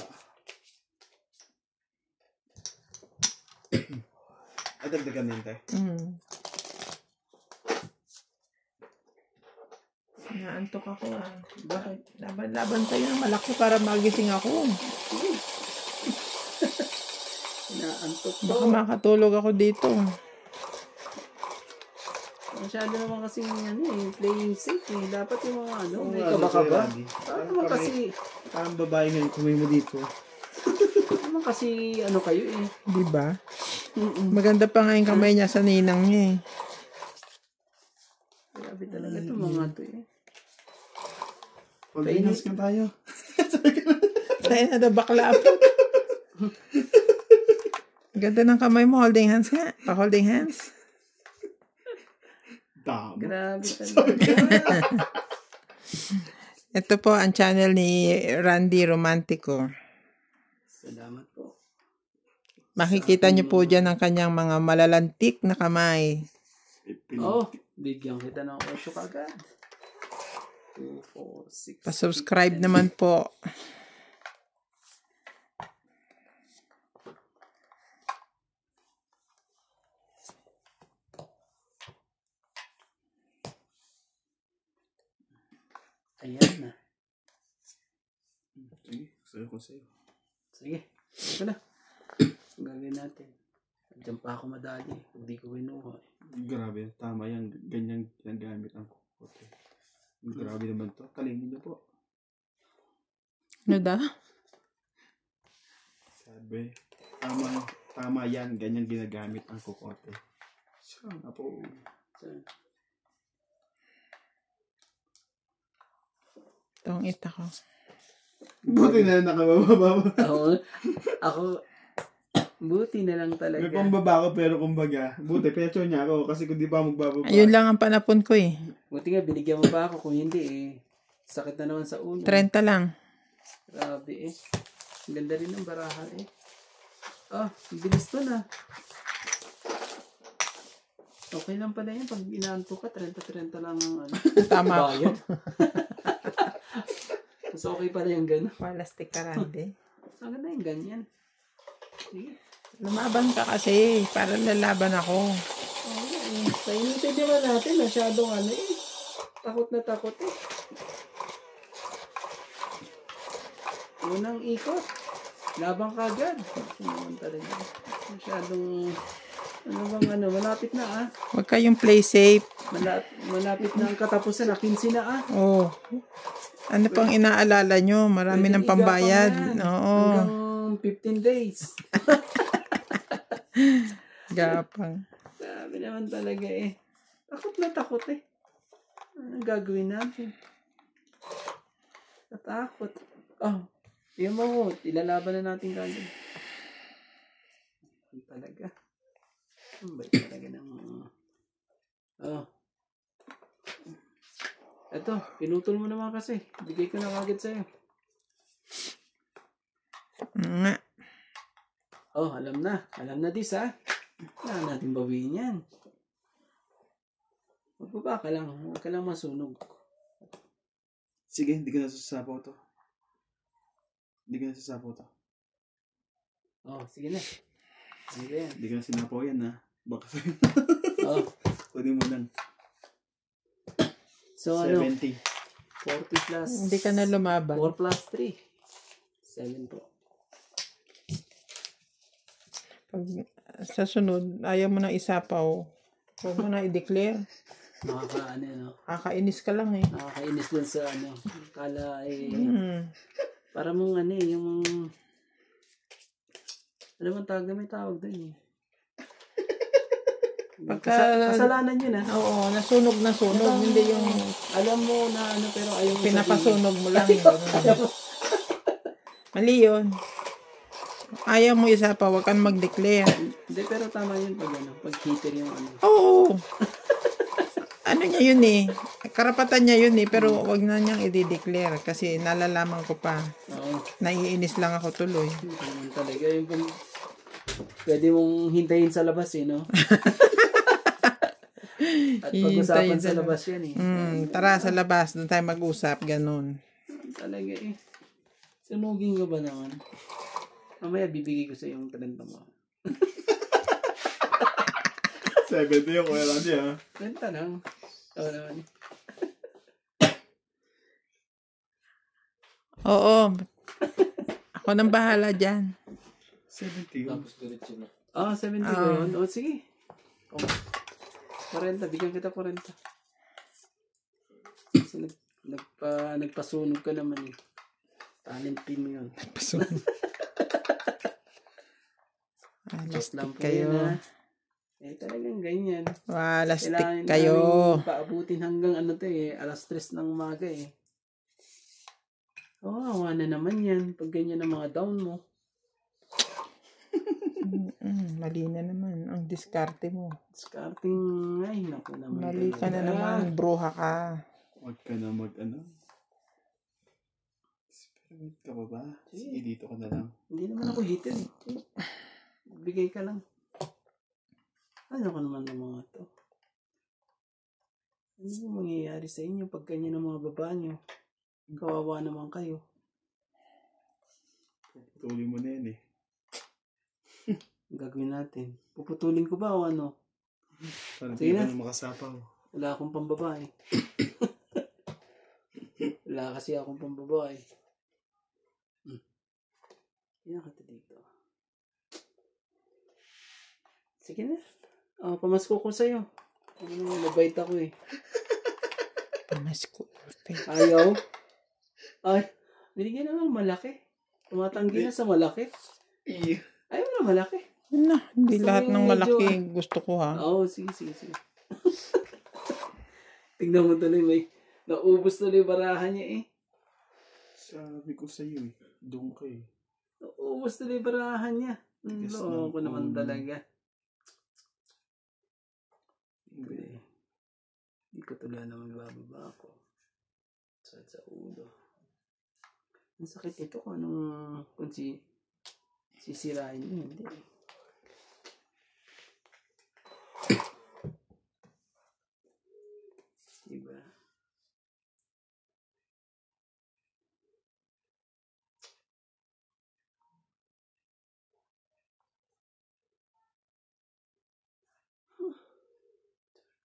Dagdagan din tayo.
Naantok ako ah.
Bakit?
Laban tayo ng malaki para magising ako.
Inaantok to.
Baka makatulog ako dito.
Masyado naman kasing playing safe eh. Dapat yung mga may
Ano,
kaba-kaba.
Randy?
Parang naman kasi,
Parang babae ngayon kumay mo dito.
naman kasi kayo eh.
Diba? Maganda pa nga yung kamay niya sa ninang niya eh.
Grabe talaga ito mga to eh.
Holding hands ka tayo.
Tayo na daw bakla po. Ganda ng kamay mo, holding hands nga. Pa-holding hands.
Damo.
Grabe talaga.
Ito po ang channel ni Randy Romantico.
Salamat po.
Makikita niyo po dyan ang kanyang mga malalantik na kamay.
Oh, bigyan kita ng 8 kagad. 2, 4, 6.
Pa-subscribe naman po.
Ayan na.
Sige, sa'yo ko sa'yo.
Sige. Ito na. Ang gagawin natin. Diyan pa ako madali. Hindi ko kinuha.
Grabe, tama yan. Ganyan ginagamit ang kukote. Grabe naman to. Kalingin niyo po.
Ano daw?
Sabi, tama yan. Ganyan ginagamit ang kukote. Sana po.
Itong ita ko.
Buti na lang nakababa.
Ako, buti na lang talaga.
May pambaba ko pero kumbaga, buti, pecho niya ako kasi kung di pa magbababa.
Ayun lang ang panapon ko eh.
Buti nga, binigyan mo pa ako. Kung hindi eh, sakit na naman sa ulo.
30 lang.
Grabe eh. Ang ganda rin ng barahan eh. Ah, bilis to na. Okay lang pala yan. Pag inaanto ka, 30-30 lang ang ano.
Tama ko.
Bayad. Mas okay pala yung gano'n.
Plastic ka, Randy.
Ang ganda yung ganyan. Sige.
Lumaban ka kasi. Para lalaban ako.
Okay. Painitin naman natin. Masyadong ano eh. Takot na takot eh. Unang ikot. Labang kagad. Naman talaga. Masyadong ano bang ano. Malapit na ah.
Huwag kayong play safe.
Malapit na ang katapusan na. 15 na ah.
Oh. Ano pang inaalala nyo? Marami ng pambayad. Oo.
Hanggang 15 days.
Gapang.
Sabi naman talaga eh. Takot na takot eh. Anong gagawin natin? Natakot. Oh, yung mo. Ilalaban na natin gagawin. Talaga. Ang bait talaga ng... Oh. Eto, pinutol mo naman kasi. Bigay ko na kagad sa'yo.
Nga.
Oh, alam na. Alam na dis ha. Kailangan natin bawiin yan. Magbaba ka lang. Huwag ka lang masunog.
Sige, hindi ko nasasapaw to. Hindi ko nasasapaw to.
Oh, sige na. Sige na yan.
Hindi ko na sinapaw yan ha. Baka sa'yo.
Oh,
Kunin mo lang.
so ano?
70.
40 plus...
Hindi ka na lumaban.
4 plus 3. 7 po.
Pag sa sunod, ayaw mo na isapaw. Huwag mo na i-declare.
Nakakaano, no?
Kakainis ka lang eh.
Nakakainis dun sa ano. Kala eh... Para mong ano eh, yung... Ano bang tawag na may tawag dun eh. Kasalanan yun ah.
Oo, nasunog na sunog. Hindi yung
Alam mo na ano pero ayaw mo
pinapasunog mo lang. Ganun. Mali yun. Ayaw mo isapaw, huwag kang mag-declare.
Hindi, pero tama yun pag ano. Pag heater yung ano.
Oo. Ano niya yun eh. Karapatan niya yun eh. Pero wag na niyang i-declare. Kasi nalalaman ko pa.
Oo.
Naiinis lang ako tuloy.
Hindi naman talaga. Yung pag... Pwede mong hintayin sa labas eh, no? At pag-usapan sa labas yan eh.
Tara sa labas. Doon tayo mag-usap. Ganun.
Talaga eh. Sunugin ko ba naman? Mamaya bibigay ko sa yung 30 mo.
70 yung kuya lang niya.
30 lang. Oo naman.
Oo. Ako nang bahala dyan.
70 yun.
Tapos diretso na.
70 ba yun? O, sige. 40. Bigyan kita 40. Kasi nagpasunog ka naman eh. Talent team yun.
Alas
Just lang po
kayo.
yun ha. Talagang ganyan.
Walastik
Kailangan
kayo.
namin paabutin hanggang alas 3 ng umaga awa na naman yan. Pag ganyan ang mga down mo.
Mali na naman ang diskarte mo.
Discarding, ay, naku naman.
Mali ka na naman, bruha ka.
Huwag ka na Experiment ka ba? Sige, dito ka na lang.
Hindi naman ako hitin. Bigay ka lang. Ano ka naman ng mga to? Ano yung mangyayari sa inyo pag ganyan ng mga baba nyo? Kawawa naman kayo.
Puputulin mo na yan
Ang gagawin natin. Puputulin ko ba o ano?
Parang
Sige
hindi
na.
ka na makasapaw.
Wala akong pambabae. Wala kasi akong pambabae. Yan ka dito. Sige na. Pamasko ko sa'yo. Mabait ako
Pamasko.
Ayaw? Ay, binigyan na lang malaki. Tumatanggi na sa malaki. Ayaw na malaki.
Yun na, hindi
Gusto
lahat
mo yung
ng
medyo,
malaki gusto ko ha.
Oo, sige. Tignan mo tuloy, may naubos tuloy barahan niya
Sabi ko sa'yo doon ka
Naubos tuloy barahan niya.
Tigas
Loko
ng
naman
ulo.
talaga. Hindi ko tuloy naman bababa ako. Sa ulo. Ang sakit ito kung sisirain mo. Hindi. Diba?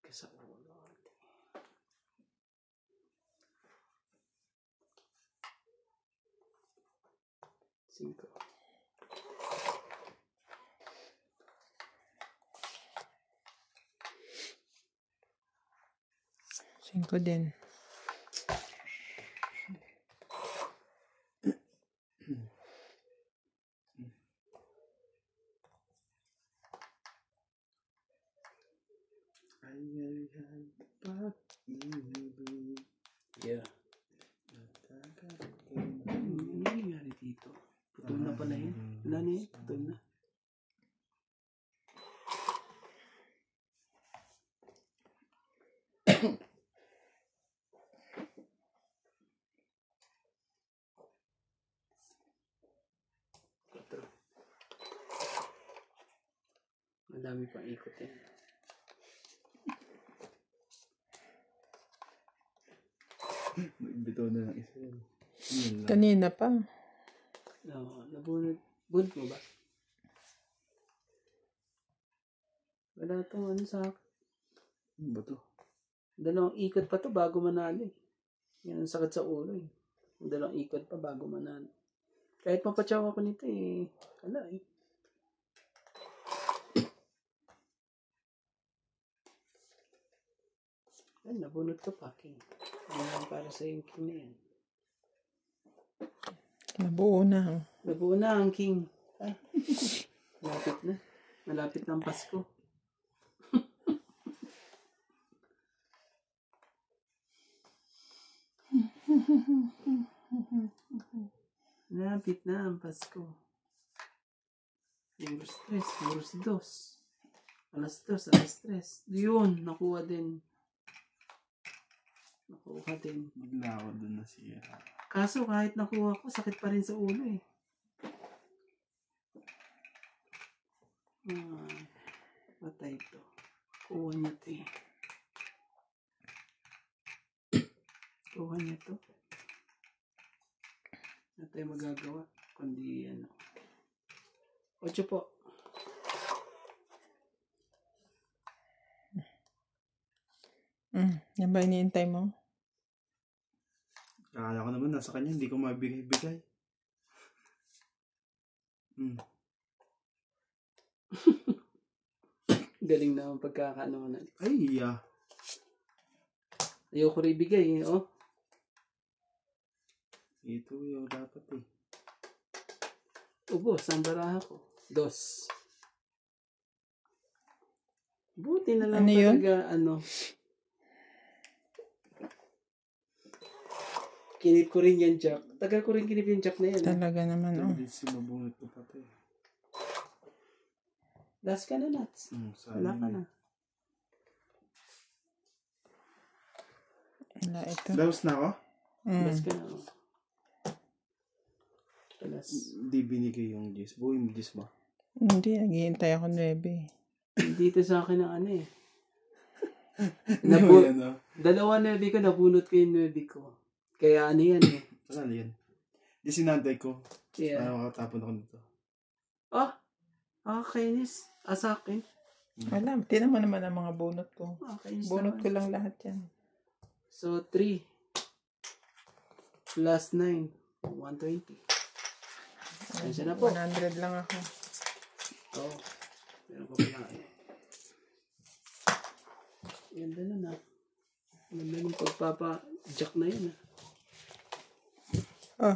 Sa ulo. 5.
5 din.
Yeah. Ano nangyari dito? Putol na pala yun. Wala na yun. Putol na. Madami pang ikot yan.
Bitaw na lang isa yan.
Kanina pa.
Nabunod. Bunod mo ba? Wala itong sa akin.
Ano ba to?
2 ikot pa to bago manalo Yan ang sakit sa ulo 2 ikot pa bago manalo. Kahit mapatsaw ako nito wala Ay, nabunod ko pa, King. Ano para sa yung King na yan?
Nabuo na.
Nabuo na ang King. Ay, malapit na. Malapit na ang Pasko. Malapit na ang Pasko. Puros 3, puros 2. Alas 3. Yun, nakuha din.
Bigla ako doon nasira.
Kaso kahit nakuha ko, sakit pa rin sa ulo Patay ito. Kuha niya ito Kuha niya ito. Ano tayo magagawa? Kundi 8 po.
Yan ba iniintay mo?
Akala ko naman nasa kanya, hindi ko mabigay-bigay.
Galing na ang pagkakaano mo na.
Ay,
Ayoko rin ibigay
Ito yung dapat
Ubos, ang baraha ko. 2. Buti na lang
Ano yun?
talaga, kinip ko rin yan, Jack. Tagal ko rin kinip yung Jack na yan.
Talaga naman, oh.
Tendency mabunot ko pati.
Last ka na, Nats. Wala ka na.
Wala ito.
Daos na ako?
Last ka na. Last.
Hindi binigay yung Jis. Buhay mo Jis ba?
Hindi, naghihintay ako 9.
Dito sa akin ang ano eh.
Ano?
2 9 ko, nabunot ko yung 9 ko. Kaya ano yan eh.
Wala yan. Di sinantay ko.
Yeah.
Para makatapon ako nito.
Kainis. Sa akin.
Wala, tinan mo naman ang mga bunot ko.
Kainis
Bunot
naman.
ko lang lahat yan.
So, 3 plus 9. 120. Ayun na po.
100 lang ako.
Meron ko pala. Ganda na. Ganda ng pagpapa-jack na yun.
Oh,